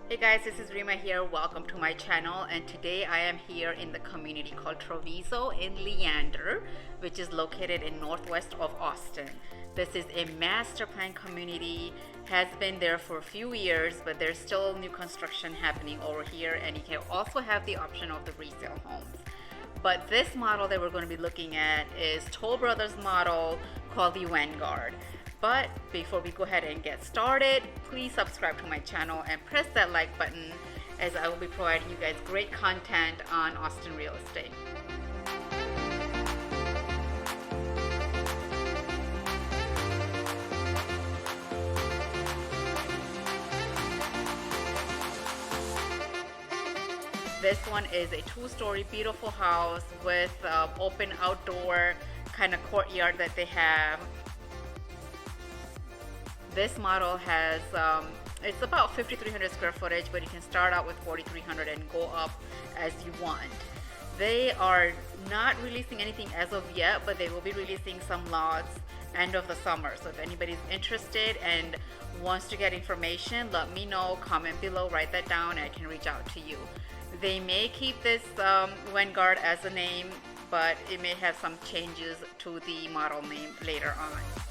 Hey guys, this is Rima here. Welcome to my channel, and today I am here in the community called Travisso in Leander, which is located in northwest of Austin. This is a master plan community, has been there for a few years, but there's still new construction happening over here, and you can also have the option of the resale homes. But this model that we're going to be looking at is Toll Brothers model called the Vanguard. But before we go ahead and get started, please subscribe to my channel and press that like button, as I will be providing you guys great content on Austin real estate. This one is a two-story beautiful house with open outdoor kind of courtyard that they have. This model has, it's about 5,300 square footage, but you can start out with 4,300 and go up as you want. They are not releasing anything as of yet, but they will be releasing some lots end of the summer. So if anybody's interested and wants to get information, let me know, comment below, write that down, and I can reach out to you. They may keep this Vanguard as a name, but it may have some changes to the model name later on.